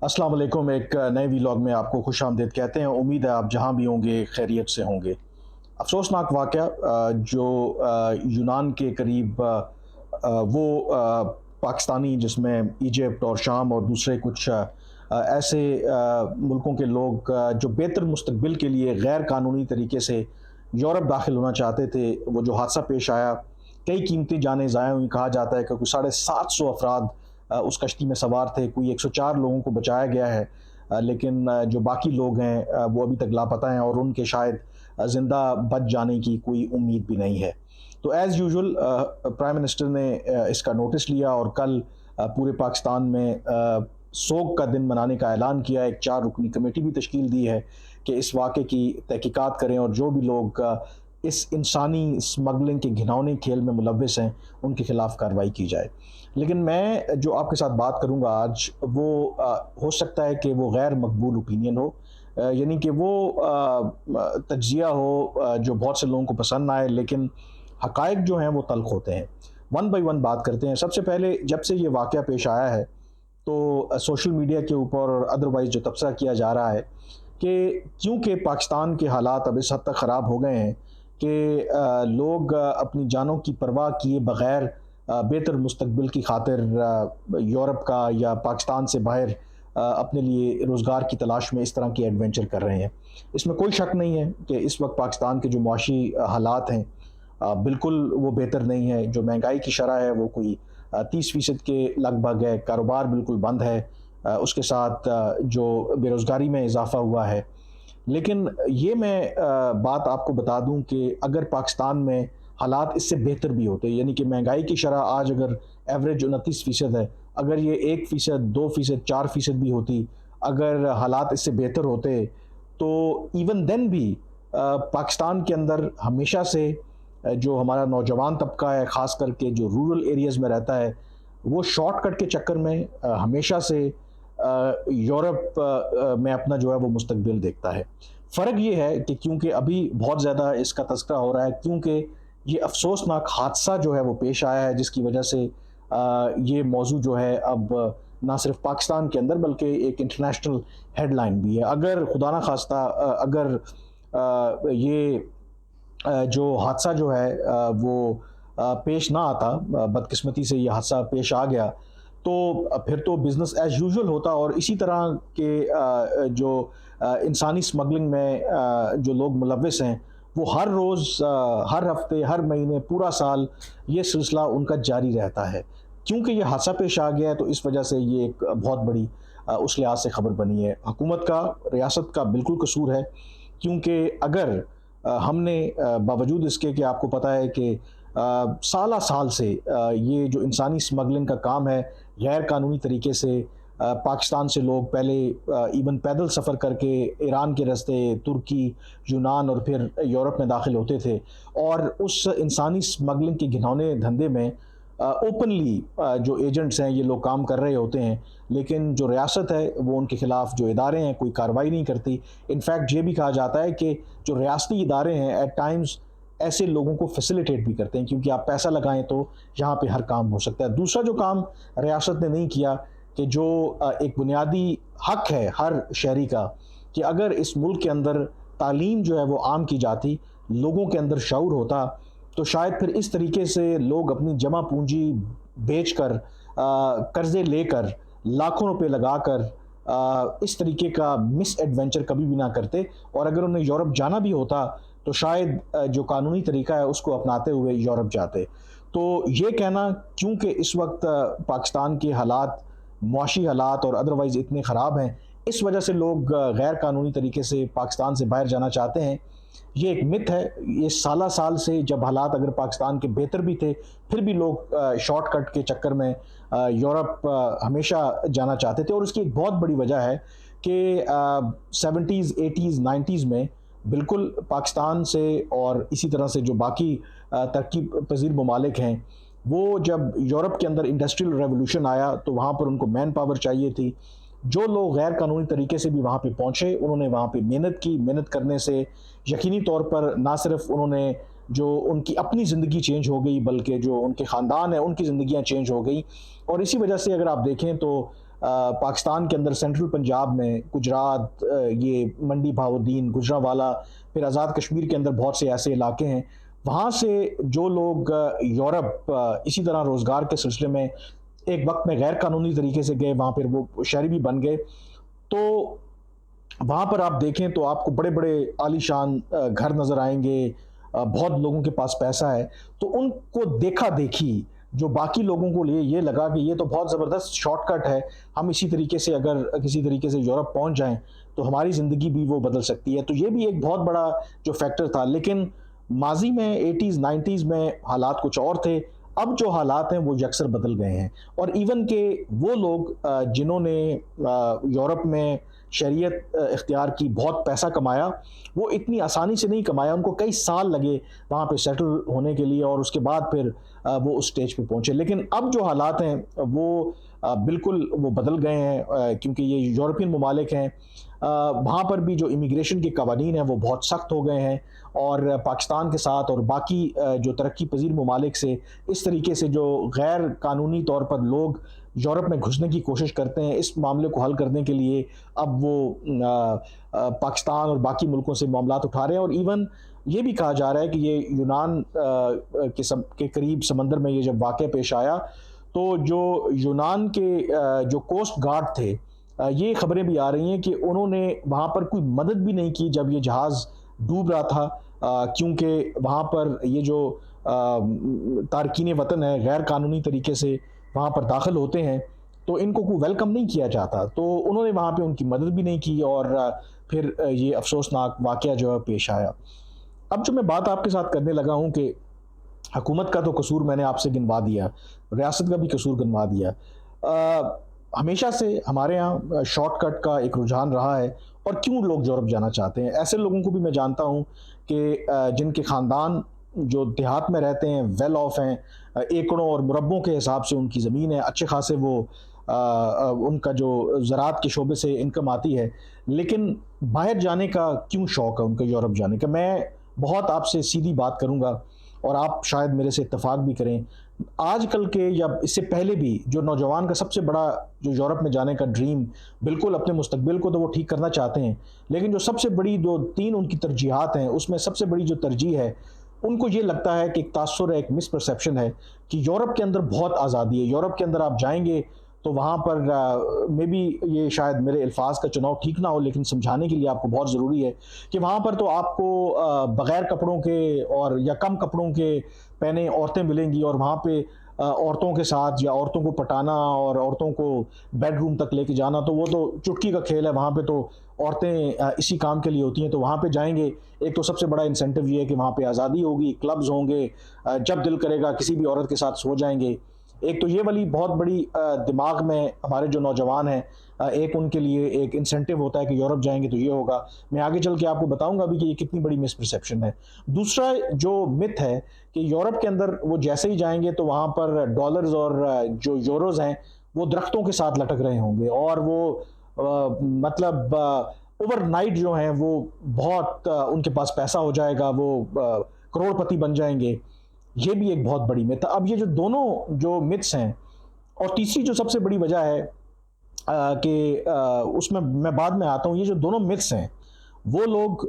अस्सलाम वालेकुम। एक नए व्लॉग में आपको खुशामदीद कहते हैं। उम्मीद है आप जहाँ भी होंगे खैरियत से होंगे। अफ़सोसनाक वाक़या जो यूनान के करीब वो पाकिस्तानी जिसमें इजिप्ट और शाम और दूसरे कुछ ऐसे मुल्कों के लोग जो बेहतर मुस्तकबिल के लिए गैर कानूनी तरीके से यूरोप दाखिल होना चाहते थे, वो जो हादसा पेश आया, कई कीमती जानें ज़ाया हुई। कहा जाता है कि कोई 750 अफराद उस कश्ती में सवार थे। कोई 104 लोगों को बचाया गया है, लेकिन जो बाकी लोग हैं वो अभी तक लापता हैं और उनके शायद ज़िंदा बच जाने की कोई उम्मीद भी नहीं है। तो एज़ यूजुअल प्राइम मिनिस्टर ने इसका नोटिस लिया और कल पूरे पाकिस्तान में सोग का दिन मनाने का ऐलान किया। एक 4 रुकनी कमेटी भी तश्कील दी है कि इस वाक़े की तहकीकात करें और जो भी लोग इस इंसानी स्मगलिंग के घिनौने खेल में मुलव्विस हैं, उनके खिलाफ कार्रवाई की जाए। लेकिन मैं जो आपके साथ बात करूँगा आज, वो हो सकता है कि वो गैर मकबूल ओपिनियन हो, यानी कि वो तज्ज़िया हो जो बहुत से लोगों को पसंद ना आए, लेकिन हक़ाइक़ जो हैं वो तल्ख़ होते हैं। वन बाय वन बात करते हैं। सबसे पहले, जब से ये वाक़या पेश आया है, तो सोशल मीडिया के ऊपर और अदरवाइज़ जो तबसरा किया जा रहा है कि क्योंकि पाकिस्तान के हालात अब इस हद तक ख़राब हो गए हैं कि लोग अपनी जानों की परवाह किए बग़ैर बेहतर मुस्तकबिल की खातिर यूरोप का या पाकिस्तान से बाहर अपने लिए रोज़गार की तलाश में इस तरह के एडवेंचर कर रहे हैं। इसमें कोई शक नहीं है कि इस वक्त पाकिस्तान के जो मुआशी हालात हैं, बिल्कुल वो बेहतर नहीं है। जो महंगाई की शरह है वो कोई 30% के लगभग है। कारोबार बिल्कुल बंद है। उसके साथ जो बेरोज़गारी में इजाफ़ा हुआ है। लेकिन ये मैं बात आपको बता दूं कि अगर पाकिस्तान में हालात इससे बेहतर भी होते, यानी कि महंगाई की शरह आज अगर एवरेज 29% है, अगर ये 1%, 2%, 4% भी होती, अगर हालात इससे बेहतर होते, तो इवन देन भी पाकिस्तान के अंदर हमेशा से जो हमारा नौजवान तबका है, ख़ास करके जो रूरल एरियाज़ में रहता है, वो शॉर्टकट के चक्कर में हमेशा से यूरोप में अपना जो है वो मुस्तकबिल देखता है। फ़र्क ये है कि क्योंकि अभी बहुत ज़्यादा इसका तज़किरा हो रहा है, क्योंकि ये अफ़सोसनाक हादसा जो है वो पेश आया है, जिसकी वजह से ये मौज़ू जो है अब ना सिर्फ पाकिस्तान के अंदर बल्कि एक इंटरनेशनल हेडलाइन भी है। अगर खुदा ना खास्ता अगर ये जो हादसा जो है वो पेश ना आता, बदकिस्मती से ये हादसा पेश आ गया, तो फिर तो बिज़नेस एज़ यूजुअल होता और इसी तरह के जो इंसानी स्मगलिंग में जो लोग मुलव्विस हैं, वो हर रोज़, हर हफ़्ते, हर महीने, पूरा साल ये सिलसिला उनका जारी रहता है। क्योंकि ये हादसा पेश आ गया है, तो इस वजह से ये एक बहुत बड़ी उस लिहाज से खबर बनी है। हुकूमत का, रियासत का बिल्कुल कसूर है, क्योंकि अगर हमने बावजूद इसके कि आपको पता है कि साला साल से ये जो इंसानी स्मगलिंग का काम है, गैर कानूनी तरीके से पाकिस्तान से लोग पहले इवन पैदल सफ़र करके ईरान के रास्ते, तुर्की, यूनान और फिर यूरोप में दाखिल होते थे और उस इंसानी स्मगलिंग के घिनौने धंधे में ओपनली जो एजेंट्स हैं ये लोग काम कर रहे होते हैं। लेकिन जो रियासत है वो उनके ख़िलाफ़, जो इदारे हैं, कोई कार्रवाई नहीं करती। इनफैक्ट ये भी कहा जाता है कि जो रियासती इदारे हैं एट टाइम्स ऐसे लोगों को फैसिलिटेट भी करते हैं, क्योंकि आप पैसा लगाएं तो यहाँ पे हर काम हो सकता है। दूसरा जो काम रियासत ने नहीं किया, कि जो एक बुनियादी हक है हर शहरी का, कि अगर इस मुल्क के अंदर तालीम जो है वो आम की जाती, लोगों के अंदर शऊर होता, तो शायद फिर इस तरीके से लोग अपनी जमा पूंजी बेच कर, कर्ज़े लेकर, लाखों रुपए लगाकर इस तरीके का मिस एडवेंचर कभी भी ना करते। और अगर उन्हें यूरोप जाना भी होता, तो शायद जो कानूनी तरीका है उसको अपनाते हुए यूरोप जाते। तो ये कहना, क्योंकि इस वक्त पाकिस्तान के हालात, मुआशी हालात और अदरवाइज़ इतने ख़राब हैं, इस वजह से लोग गैर कानूनी तरीके से पाकिस्तान से बाहर जाना चाहते हैं, ये एक मिथ है। ये साला साल से, जब हालात अगर पाकिस्तान के बेहतर भी थे, फिर भी लोग शॉर्टकट के चक्कर में यूरोप हमेशा जाना चाहते थे। और उसकी एक बहुत बड़ी वजह है कि 70s, 80s, 90s में बिल्कुल पाकिस्तान से और इसी तरह से जो बाकी तरक्की पजीर ममालिक हैं, वो जब यूरोप के अंदर इंडस्ट्रियल रेवोल्यूशन आया, तो वहाँ पर उनको मैन पावर चाहिए थी। जो लोग गैर कानूनी तरीके से भी वहाँ पे पहुँचे, उन्होंने वहाँ पे मेहनत की। मेहनत करने से यकीनी तौर पर ना सिर्फ उन्होंने जो उनकी अपनी ज़िंदगी चेंज हो गई, बल्कि जो उनके ख़ानदान है उनकी ज़िंदगियाँ चेंज हो गई। और इसी वजह से अगर आप देखें तो पाकिस्तान के अंदर सेंट्रल पंजाब में, गुजरात, ये मंडी बहाउद्दीन, गुजरांवाला, फिर आज़ाद कश्मीर के अंदर बहुत से ऐसे इलाके हैं, वहाँ से जो लोग यूरोप इसी तरह रोज़गार के सिलसिले में एक वक्त में गैर कानूनी तरीके से गए, वहाँ फिर वो शहरी भी बन गए, तो वहाँ पर आप देखें तो आपको बड़े बड़े आलीशान घर नज़र आएंगे, बहुत लोगों के पास पैसा है, तो उनको देखा देखी जो बाकी लोगों को लिए ये लगा कि ये तो बहुत ज़बरदस्त शॉर्टकट है, हम इसी तरीके से अगर किसी तरीके से यूरोप पहुँच जाएं तो हमारी ज़िंदगी भी वो बदल सकती है। तो ये भी एक बहुत बड़ा जो फैक्टर था। लेकिन माजी में 80s 90s में हालात कुछ और थे, अब जो हालात हैं वो यकसर बदल गए हैं। और इवन के वो लोग जिन्होंने यूरोप में शरीयत इख्तियार की, बहुत पैसा कमाया, वो इतनी आसानी से नहीं कमाया, उनको कई साल लगे वहाँ पे सेटल होने के लिए और उसके बाद फिर वो उस स्टेज पे पहुँचे। लेकिन अब जो हालात हैं वो बिल्कुल वो बदल गए हैं, क्योंकि ये यूरोपियन ममालिक हैं, वहाँ पर भी जो इमिग्रेशन के कवानीन हैं वो बहुत सख्त हो गए हैं, और पाकिस्तान के साथ और बाकी जो तरक्की पजीर ममालिक से इस तरीके से जो गैर कानूनी तौर पर लोग यूरोप में घुसने की कोशिश करते हैं, इस मामले को हल करने के लिए अब वो पाकिस्तान और बाकी मुल्कों से मामलात उठा रहे हैं। और इवन ये भी कहा जा रहा है कि ये यूनान के करीब समंदर में ये जब वाक़या पेश आया, तो जो यूनान के जो कोस्ट गार्ड थे, ये खबरें भी आ रही हैं कि उन्होंने वहाँ पर कोई मदद भी नहीं की जब ये जहाज़ डूब रहा था, क्योंकि वहाँ पर ये जो तारकीन वतन है, गैर कानूनी तरीके से वहाँ पर दाखिल होते हैं, तो इनको कोई वेलकम नहीं किया जाता, तो उन्होंने वहाँ पे उनकी मदद भी नहीं की, और फिर ये अफसोसनाक वाक़या जो है पेश आया। अब जो मैं बात आपके साथ करने लगा हूँ कि हुकूमत का तो कसूर मैंने आपसे गिनवा दिया, रियासत का भी कसूर गिनवा दिया। हमेशा से हमारे यहाँ शॉर्टकट का एक रुझान रहा है, और क्यों लोग यूरोप जाना चाहते हैं। ऐसे लोगों को भी मैं जानता हूँ कि जिनके ख़ानदान जो देहात में रहते हैं, वेल ऑफ हैं, एकड़ों और मुरब्बों के हिसाब से उनकी ज़मीन है, अच्छे खासे वो उनका जो ज़राअत के शोबे से इनकम आती है, लेकिन बाहर जाने का क्यों शौक़ है उनको, यूरोप जाने का। मैं बहुत आपसे सीधी बात करूँगा और आप शायद मेरे से इत्तेफाक भी करें। आजकल के या इससे पहले भी जो नौजवान का सबसे बड़ा जो यूरोप में जाने का ड्रीम, बिल्कुल अपने मुस्तकबिल को तो वो ठीक करना चाहते हैं, लेकिन जो सबसे बड़ी जो 3 उनकी तरजीहात हैं, उसमें सबसे बड़ी जो तरजीह है, उनको ये लगता है कि एक तासुर है, एक मिसपरसेप्शन है कि यूरोप के अंदर बहुत आज़ादी है। यूरोप के अंदर आप जाएंगे तो वहाँ पर मे बी ये शायद मेरे अल्फाज का चुनाव ठीक ना हो, लेकिन समझाने के लिए आपको बहुत ज़रूरी है कि वहाँ पर तो आपको बग़ैर कपड़ों के और या कम कपड़ों के पहने औरतें मिलेंगी, और वहाँ पे औरतों के साथ या औरतों को पटाना और औरतों को बेडरूम तक लेके जाना, तो वो तो चुटकी का खेल है। वहाँ पे तो औरतें इसी काम के लिए होती हैं, तो वहाँ पे जाएंगे, एक तो सबसे बड़ा इंसेंटिव ये है कि वहाँ पे आज़ादी होगी, क्लब्स होंगे, जब दिल करेगा किसी भी औरत के साथ सो जाएंगे। एक तो ये वाली बहुत बड़ी दिमाग में हमारे जो नौजवान हैं, एक उनके लिए एक इंसेंटिव होता है कि यूरोप जाएंगे तो ये होगा। मैं आगे चल के आपको बताऊंगा भी कि ये कितनी बड़ी मिसपरसेप्शन है। दूसरा जो मिथ है कि यूरोप के अंदर वो जैसे ही जाएंगे तो वहाँ पर डॉलर्स और जो यूरोज हैं वो दरख्तों के साथ लटक रहे होंगे, और वो मतलब ओवरनाइट जो हैं वो बहुत उनके पास पैसा हो जाएगा, वो करोड़पति बन जाएंगे। ये भी एक बहुत बड़ी मिथ। अब ये जो दोनों जो मिथ्स हैं, और तीसरी जो सबसे बड़ी वजह है कि उसमें मैं बाद में आता हूँ, ये जो दोनों मिथ्स हैं, वो लोग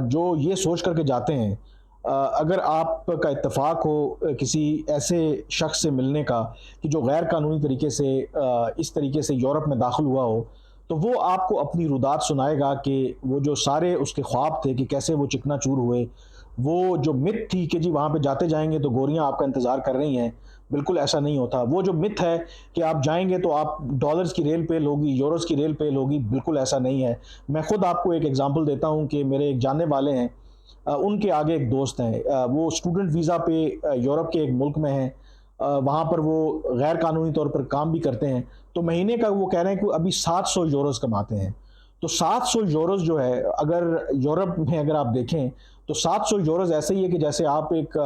जो ये सोच करके जाते हैं, अगर आपका इत्तेफाक हो किसी ऐसे शख्स से मिलने का कि जो गैर कानूनी तरीके से इस तरीके से यूरोप में दाखिल हुआ हो, तो वो आपको अपनी रुदात सुनाएगा कि वो जो सारे उसके ख्वाब थे कि कैसे वो चिकनाचूर हुए, वो जो मिथ थी कि जी वहाँ पे जाते जाएंगे तो गोरियां आपका इंतज़ार कर रही हैं, बिल्कुल ऐसा नहीं होता। वो जो मिथ है कि आप जाएंगे तो आप डॉलर्स की रेल पेल होगी, यूरोस की रेल पेल होगी, बिल्कुल ऐसा नहीं है। मैं खुद आपको एक एग्जांपल देता हूँ कि मेरे एक जानने वाले हैं, उनके आगे एक दोस्त हैं, वो स्टूडेंट वीज़ा पे यूरोप के एक मुल्क में हैं, वहाँ पर वो गैर कानूनी तौर पर काम भी करते हैं, तो महीने का वो कह रहे हैं कि अभी 700 यूरोस कमाते हैं। तो 700 यूरोस जो है, अगर यूरोप में अगर आप देखें तो 700 यूरोस ऐसे ही है कि जैसे आप एक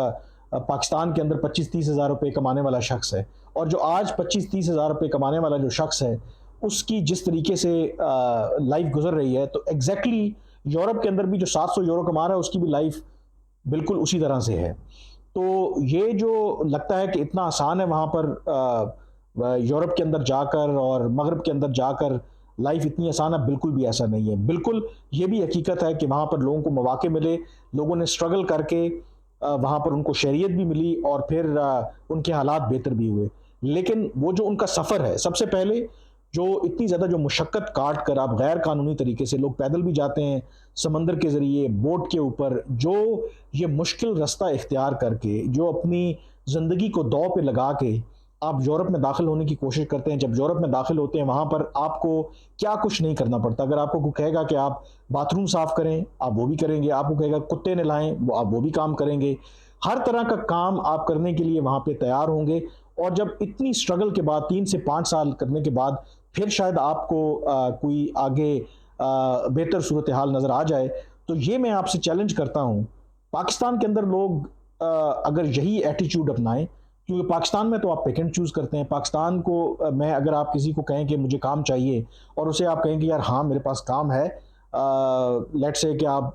पाकिस्तान के अंदर 25-30 हज़ार रुपये कमाने वाला शख्स है, और जो आज 25-30 हज़ार रुपये कमाने वाला जो शख्स है उसकी जिस तरीके से लाइफ गुजर रही है, तो एग्जैक्टली यूरोप के अंदर भी जो 700 यूरो कमा रहा है उसकी भी लाइफ बिल्कुल उसी तरह से है। तो ये जो लगता है कि इतना आसान है वहाँ पर यूरोप के अंदर जाकर और मगरब के अंदर जाकर लाइफ इतनी आसान है, बिल्कुल भी ऐसा नहीं है। बिल्कुल ये भी हकीकत है कि वहाँ पर लोगों को मौके मिले, लोगों ने स्ट्रगल करके वहाँ पर उनको शरीयत भी मिली और फिर उनके हालात बेहतर भी हुए। लेकिन वो जो उनका सफ़र है, सबसे पहले जो इतनी ज़्यादा जो मुशक्क़त काट कर आप गैर कानूनी तरीके से लोग पैदल भी जाते हैं, समंदर के ज़रिए, बोट के ऊपर, जो ये मुश्किल रास्ता इख्तियार करके, जो अपनी ज़िंदगी को दाँव पे लगा के आप यूरोप में दाखिल होने की कोशिश करते हैं। जब यूरोप में दाखिल होते हैं, वहाँ पर आपको क्या कुछ नहीं करना पड़ता। अगर आपको कोई कहेगा कि आप बाथरूम साफ़ करें, आप वो भी करेंगे। आपको कहेगा कुत्ते नहलाएँ, वो आप वो भी काम करेंगे। हर तरह का काम आप करने के लिए वहाँ पे तैयार होंगे। और जब इतनी स्ट्रगल के बाद 3 से 5 साल करने के बाद फिर शायद आपको कोई आगे बेहतर सूरत हाल नज़र आ जाए, तो ये मैं आपसे चैलेंज करता हूँ। पाकिस्तान के अंदर लोग अगर यही एटीट्यूड अपनाएं, क्योंकि पाकिस्तान में तो आप पिक एंड चूज़ करते हैं। पाकिस्तान को मैं अगर आप किसी को कहें कि मुझे काम चाहिए और उसे आप कहें कि यार हाँ मेरे पास काम है, लेट्स से कि आप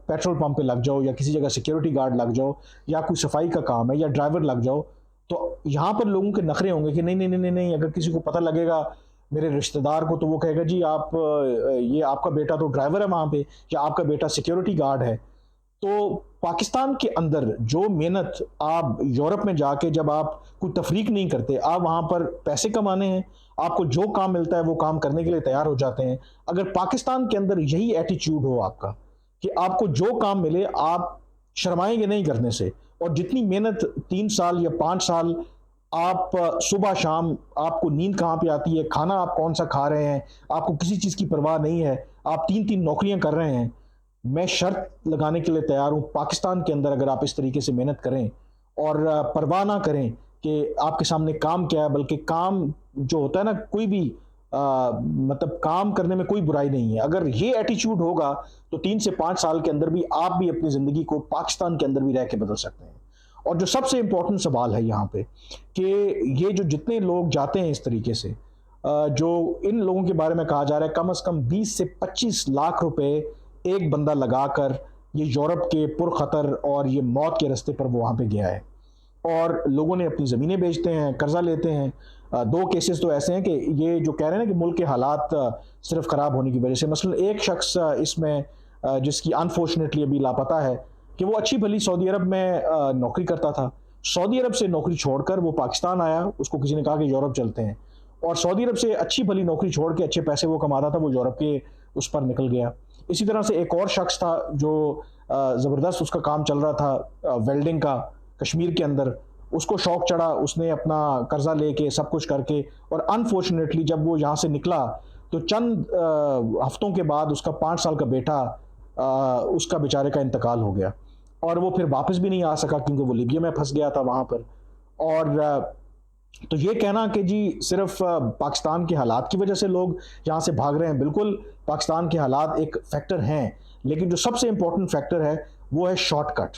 पेट्रोल पंप पे लग जाओ या किसी जगह सिक्योरिटी गार्ड लग जाओ या कोई सफाई का काम है या ड्राइवर लग जाओ, तो यहाँ पर लोगों के नखरे होंगे कि नहीं नहीं नहीं नहीं नहीं, अगर किसी को पता लगेगा मेरे रिश्तेदार को, तो वो कहेगा जी आप ये आपका बेटा तो ड्राइवर है वहाँ पे, या आपका बेटा सिक्योरिटी गार्ड है। तो पाकिस्तान के अंदर जो मेहनत आप यूरोप में जाके जब आप कोई तफरीक नहीं करते, आप वहाँ पर पैसे कमाने हैं, आपको जो काम मिलता है वो काम करने के लिए तैयार हो जाते हैं। अगर पाकिस्तान के अंदर यही एटीट्यूड हो आपका कि आपको जो काम मिले आप शर्माएंगे नहीं करने से, और जितनी मेहनत 3 साल या 5 साल आप सुबह शाम आपको नींद कहाँ पे आती है, खाना आप कौन सा खा रहे हैं, आपको किसी चीज़ की परवाह नहीं है, आप 3-3 नौकरियां कर रहे हैं, मैं शर्त लगाने के लिए तैयार हूँ पाकिस्तान के अंदर अगर आप इस तरीके से मेहनत करें और परवाह ना करें कि आपके सामने काम क्या है, बल्कि काम जो होता है ना, कोई भी मतलब काम करने में कोई बुराई नहीं है। अगर ये एटीट्यूड होगा तो 3 से 5 साल के अंदर भी आप भी अपनी ज़िंदगी को पाकिस्तान के अंदर भी रह के बदल सकते हैं। और जो सबसे इम्पोर्टेंट सवाल है यहाँ पे कि ये जो जितने लोग जाते हैं इस तरीके से, जो इन लोगों के बारे में कहा जा रहा है कम से कम 20 से 25 लाख रुपए एक बंदा लगाकर ये यूरोप के पुरखतर और ये मौत के रास्ते पर वो वहाँ पे गया है। और लोगों ने अपनी ज़मीनें बेचते हैं, कर्जा लेते हैं। 2 केसेस तो ऐसे हैं कि ये जो कह रहे हैं ना कि मुल्क के हालात सिर्फ ख़राब होने की वजह से, मसलन एक शख्स इसमें जिसकी अनफॉर्चुनेटली अभी लापता है, कि वो अच्छी भली सऊदी अरब में नौकरी करता था। सऊदी अरब से नौकरी छोड़कर वो पाकिस्तान आया, उसको किसी ने कहा कि यूरोप चलते हैं, और सऊदी अरब से अच्छी भली नौकरी छोड़ के अच्छे पैसे वो कमाता था, वो यूरोप के उस पर निकल गया। इसी तरह से एक और शख्स था जो ज़बरदस्त उसका काम चल रहा था वेल्डिंग का कश्मीर के अंदर, उसको शौक चढ़ा, उसने अपना कर्जा लेके सब कुछ करके, और अनफॉर्चुनेटली जब वो यहाँ से निकला तो चंद हफ्तों के बाद उसका 5 साल का बेटा उसका बेचारे का इंतकाल हो गया, और वो फिर वापस भी नहीं आ सका क्योंकि वो लीबिया में फंस गया था वहाँ पर। और तो ये कहना कि जी सिर्फ पाकिस्तान के हालात की वजह से लोग यहाँ से भाग रहे हैं, बिल्कुल पाकिस्तान के हालात एक फैक्टर हैं, लेकिन जो सबसे इम्पोर्टेंट फैक्टर है वो है शॉर्टकट।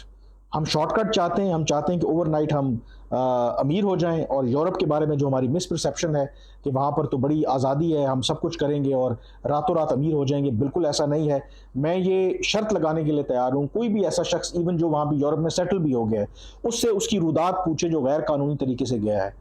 हम शॉर्टकट चाहते हैं, हम चाहते हैं कि ओवरनाइट हम अमीर हो जाएं, और यूरोप के बारे में जो हमारी मिसपरसेप्शन है कि वहाँ पर तो बड़ी आज़ादी है, हम सब कुछ करेंगे और रातों रात अमीर हो जाएंगे, बिल्कुल ऐसा नहीं है। मैं ये शर्त लगाने के लिए तैयार हूँ, कोई भी ऐसा शख्स इवन जो वहाँ भी यूरोप में सेटल भी हो गया है, उससे उसकी रुदात पूछे जो गैर कानूनी तरीके से गया है,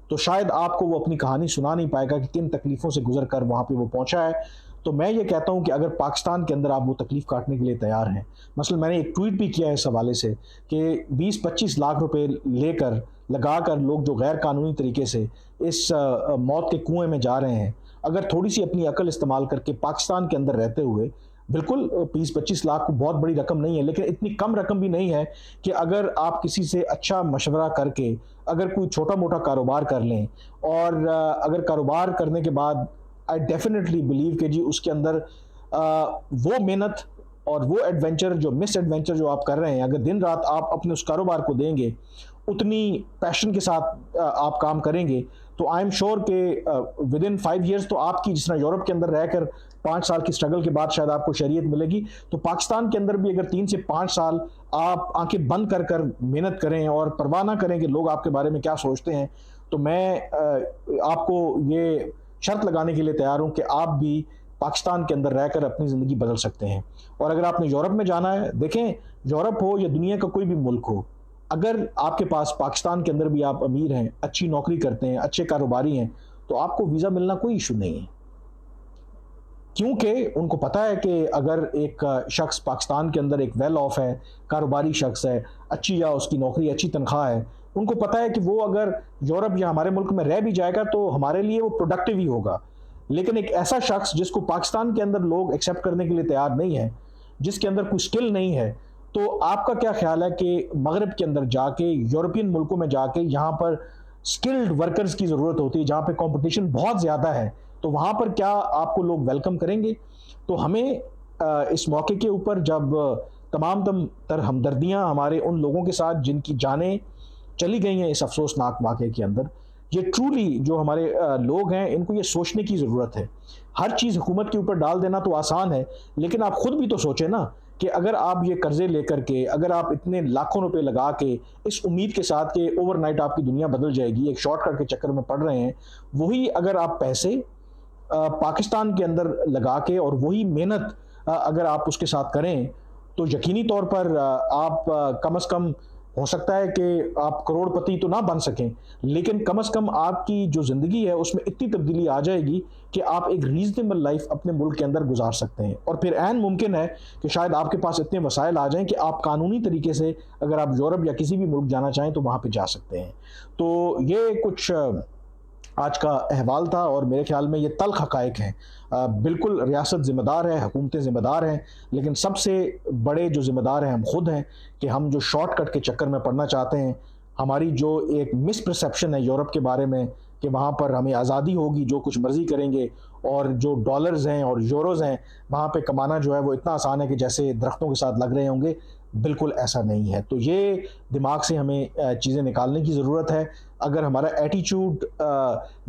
तो शायद आपको वो अपनी कहानी सुना नहीं पाएगा कि किन तकलीफ़ों से गुजर कर वहाँ पे वो पहुँचा है। तो मैं ये कहता हूँ कि अगर पाकिस्तान के अंदर आप वो तकलीफ़ काटने के लिए तैयार हैं, मसलन मैंने एक ट्वीट भी किया है इस हवाले से कि 20-25 लाख रुपए लेकर लगाकर लोग जो गैर कानूनी तरीके से इस मौत के कुएं में जा रहे हैं, अगर थोड़ी सी अपनी अकल इस्तेमाल करके पाकिस्तान के अंदर रहते हुए, बिल्कुल 20-25 लाख को बहुत बड़ी रकम नहीं है, लेकिन इतनी कम रकम भी नहीं है कि अगर आप किसी से अच्छा मशवरा करके अगर कोई छोटा मोटा कारोबार कर लें, और अगर कारोबार करने के बाद आई डेफिनेटली बिलीव कि जी उसके अंदर वो मेहनत और वो एडवेंचर जो मिस एडवेंचर जो आप कर रहे हैं, अगर दिन रात आप अपने उस कारोबार को देंगे, उतनी पैशन के साथ आप काम करेंगे, तो आई एम श्योर कि विद इन 5 ईयर्स तो आपकी, जिस तरह यूरोप के अंदर रहकर 5 साल की स्ट्रगल के बाद शायद आपको शरीयत मिलेगी, तो पाकिस्तान के अंदर भी अगर 3 से 5 साल आप आंखें बंद कर कर मेहनत करें और परवाह ना करें कि लोग आपके बारे में क्या सोचते हैं, तो मैं आपको ये शर्त लगाने के लिए तैयार हूं कि आप भी पाकिस्तान के अंदर रहकर अपनी ज़िंदगी बदल सकते हैं। और अगर आपने यूरोप में जाना है, देखें यूरोप हो या दुनिया का कोई भी मुल्क हो, अगर आपके पास पाकिस्तान के अंदर भी आप अमीर हैं, अच्छी नौकरी करते हैं, अच्छे कारोबारी हैं, तो आपको वीज़ा मिलना कोई इशू नहीं है, क्योंकि उनको पता है कि अगर एक शख्स पाकिस्तान के अंदर एक वेल ऑफ है, कारोबारी शख्स है, अच्छी या उसकी नौकरी अच्छी तनख्वाह है, उनको पता है कि वो अगर यूरोप या हमारे मुल्क में रह भी जाएगा तो हमारे लिए वो प्रोडक्टिव ही होगा। लेकिन एक ऐसा शख्स जिसको पाकिस्तान के अंदर लोग एक्सेप्ट करने के लिए तैयार नहीं है, जिसके अंदर कोई स्किल नहीं है, तो आपका क्या ख्याल है कि मगरब के अंदर जाके, यूरोपियन मुल्कों में जाके, यहाँ पर स्किल्ड वर्कर्स की ज़रूरत होती है, जहाँ पे कंपटीशन बहुत ज़्यादा है, तो वहाँ पर क्या आपको लोग वेलकम करेंगे? तो हमें इस मौके के ऊपर जब तमाम तर हमदर्दियाँ हमारे उन लोगों के साथ जिनकी जानें चली गई हैं इस अफसोसनाक वाक़े के अंदर, ये ट्रूली जो हमारे लोग हैं, इनको ये सोचने की ज़रूरत है। हर चीज़ हुकूमत के ऊपर डाल देना तो आसान है, लेकिन आप खुद भी तो सोचें ना कि अगर आप ये कर्ज़े लेकर के, अगर आप इतने लाखों रुपए लगा के इस उम्मीद के साथ कि ओवरनाइट आपकी दुनिया बदल जाएगी, एक शॉर्टकट के चक्कर में पड़ रहे हैं, वही अगर आप पैसे पाकिस्तान के अंदर लगा के और वही मेहनत अगर आप उसके साथ करें, तो यकीनी तौर पर आप कम से कम हो सकता है कि आप करोड़पति तो ना बन सकें, लेकिन कम से कम आपकी जो ज़िंदगी है उसमें इतनी तब्दीली आ जाएगी कि आप एक रीज़नेबल लाइफ अपने मुल्क के अंदर गुजार सकते हैं। और फिर ऐन मुमकिन है कि शायद आपके पास इतने वसाइल आ जाएं कि आप कानूनी तरीके से अगर आप यूरोप या किसी भी मुल्क जाना चाहें तो वहाँ पे जा सकते हैं। तो ये कुछ आज का अहवाल था और मेरे ख्याल में ये तल्ख़ हक़ाइक़ हैं। बिल्कुल रियासत ज़िम्मेदार है, हुकूमतें ज़िम्मेदार हैं, लेकिन सबसे बड़े जो ज़िम्मेदार हैं हम खुद हैं कि हम जो शॉर्टकट के चक्कर में पड़ना चाहते हैं, हमारी जो एक मिसपरसेप्शन है यूरोप के बारे में कि वहाँ पर हमें आज़ादी होगी, जो कुछ मर्ज़ी करेंगे, और जो डॉलर्स हैं और यूरोज़ हैं, वहाँ पे कमाना जो है वो इतना आसान है कि जैसे दरख्तों के साथ लग रहे होंगे, बिल्कुल ऐसा नहीं है। तो ये दिमाग से हमें चीज़ें निकालने की ज़रूरत है। अगर हमारा एटीट्यूड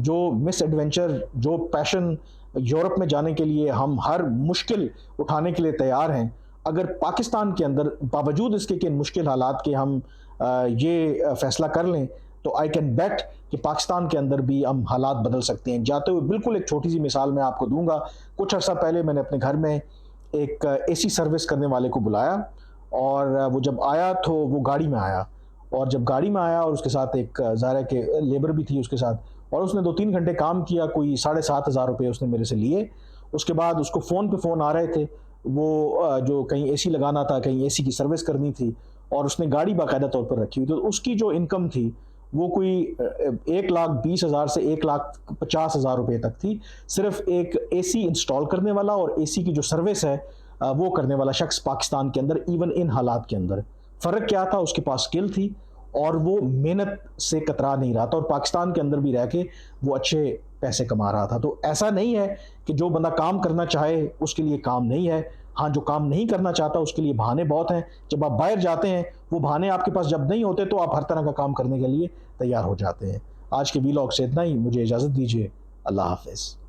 जो मिसएडवेंचर, जो पैशन यूरोप में जाने के लिए हम हर मुश्किल उठाने के लिए तैयार हैं, अगर पाकिस्तान के अंदर बावजूद इसके कि मुश्किल हालात के हम ये फ़ैसला कर लें, तो आई कैन बेट कि पाकिस्तान के अंदर भी हम हालात बदल सकते हैं। जाते हुए बिल्कुल एक छोटी सी मिसाल मैं आपको दूंगा। कुछ अर्सा पहले मैंने अपने घर में एक एसी सर्विस करने वाले को बुलाया, और वो जब आया तो वो गाड़ी में आया, और जब गाड़ी में आया और उसके साथ एक ज़ाहिर है कि लेबर भी थी उसके साथ, और उसने 2-3 घंटे काम किया, कोई 7,500 रुपये उसने मेरे से लिए। उसके बाद उसको फ़ोन पे फ़ोन आ रहे थे, वो जो कहीं एसी लगाना था, कहीं एसी की सर्विस करनी थी, और उसने गाड़ी बाकायदा तौर पर रखी हुई, तो उसकी जो इनकम थी वो कोई 1,20,000 से 1,50,000 रुपये तक थी। सिर्फ एक एसी इंस्टॉल करने वाला और एसी की जो सर्विस है वो करने वाला शख्स पाकिस्तान के अंदर, इवन इन हालात के अंदर। फ़र्क क्या था? उसके पास स्किल थी और वो मेहनत से कतरा नहीं रहा था, और पाकिस्तान के अंदर भी रह के वो अच्छे पैसे कमा रहा था। तो ऐसा नहीं है कि जो बंदा काम करना चाहे उसके लिए काम नहीं है। हाँ, जो काम नहीं करना चाहता उसके लिए बहाने बहुत हैं। जब आप बाहर जाते हैं, वो बहाने आपके पास जब नहीं होते तो आप हर तरह का काम करने के लिए तैयार हो जाते हैं। आज के वीलॉग से इतना ही, मुझे इजाज़त दीजिए। अल्लाह हाफ़िज़।